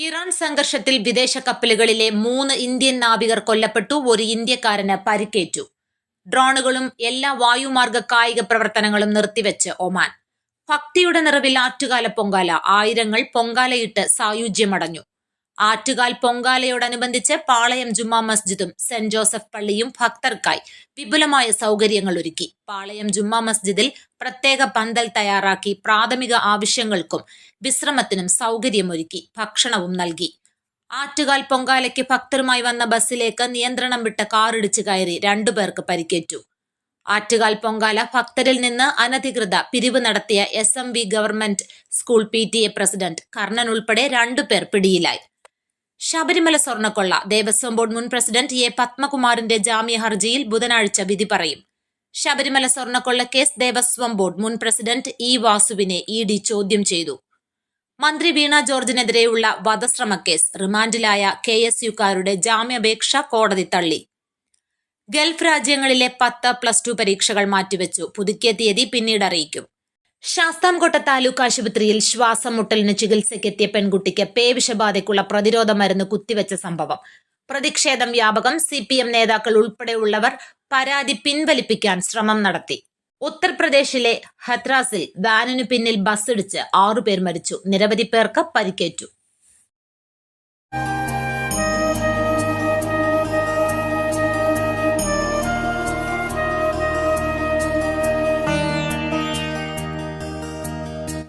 Iran സംഘർഷത്തിൽ വിദേശ കപ്പലുകളിലെ 3 Indian നാവികർ കൊല്ലപ്പെട്ടു. ഒരു ഇന്ത്യക്കാരന് പരിക്കേറ്റു. ഡ്രോണുകളും എല്ലാ വായുമാർഗ കായിക പ്രവർത്തനങ്ങളും നിർത്തിവെച്ച് ഒമാൻ. ഭക്തിയുടെ നിറവിൽ ആറ്റുകാല പൊങ്കാല. ആയിരങ്ങൾ പൊങ്കാലയിട്ട് സായുജ്യമടഞ്ഞു. ആറ്റുകാൽ പൊങ്കാലയോടനുബന്ധിച്ച് പാളയം ജുമാ മസ്ജിദും സെന്റ് ജോസഫ് പള്ളിയും ഭക്തർക്കായി വിപുലമായ സൗകര്യങ്ങൾ ഒരുക്കി. പാളയം ജുമാ മസ്ജിദിൽ പ്രത്യേക പന്തൽ തയ്യാറാക്കി പ്രാഥമിക ആവശ്യങ്ങൾക്കും വിശ്രമത്തിനും സൗകര്യമൊരുക്കി. ഭക്ഷണവും നൽകി. ആറ്റുകാൽ പൊങ്കാലയ്ക്ക് ഭക്തരുമായി വന്ന ബസ്സിലേക്ക് നിയന്ത്രണം വിട്ട കാറിടിച്ച് കയറി 2 പേർക്ക് പരിക്കേറ്റു. ആറ്റുകാൽ പൊങ്കാല ഭക്തരിൽ നിന്ന് അനധികൃത പിരിവ് നടത്തിയ SMV government school PTA president Karnan ഉൾപ്പെടെ 2 പേർ പിടിയിലായി. ശബരിമല സ്വർണ്ണക്കൊള്ള. ദേവസ്വം ബോർഡ് മുൻ പ്രസിഡന്റ് A. പത്മകുമാറിന്റെ ജാമ്യ ഹർജിയിൽ ബുധനാഴ്ച വിധി പറയും. ശബരിമല സ്വർണ്ണക്കൊള്ള കേസ് ദേവസ്വം ബോർഡ് മുൻ പ്രസിഡന്റ് E. വാസുവിനെ ED ചോദ്യം ചെയ്തു. മന്ത്രി വീണ ജോർജിനെതിരെയുള്ള വധശ്രമക്കേസ് റിമാൻഡിലായ KSUക്കാരുടെ ജാമ്യാപേക്ഷ കോടതി തള്ളി. ഗൾഫ് രാജ്യങ്ങളിലെ 10+2 പരീക്ഷകൾ മാറ്റിവെച്ചു. പുതുക്കിയ തീയതി പിന്നീട് അറിയിക്കും. ശാസ്താംകോട്ട താലൂക്ക് ആശുപത്രിയിൽ ശ്വാസം മുട്ടലിന് ചികിത്സയ്ക്കെത്തിയ പെൺകുട്ടിക്ക് പേവിഷബാധയ്ക്കുള്ള പ്രതിരോധ മരുന്ന് കുത്തിവെച്ച സംഭവം. പ്രതിഷേധം വ്യാപകം. CPM നേതാക്കൾ ഉൾപ്പെടെയുള്ളവർ പരാതി പിൻവലിപ്പിക്കാൻ ശ്രമം നടത്തി. ഉത്തർപ്രദേശിലെ ഹത്രാസിൽ വാനിനു പിന്നിൽ ബസ്സിടിച്ച് 6 പേർ മരിച്ചു. നിരവധി പേർക്ക് പരിക്കേറ്റു.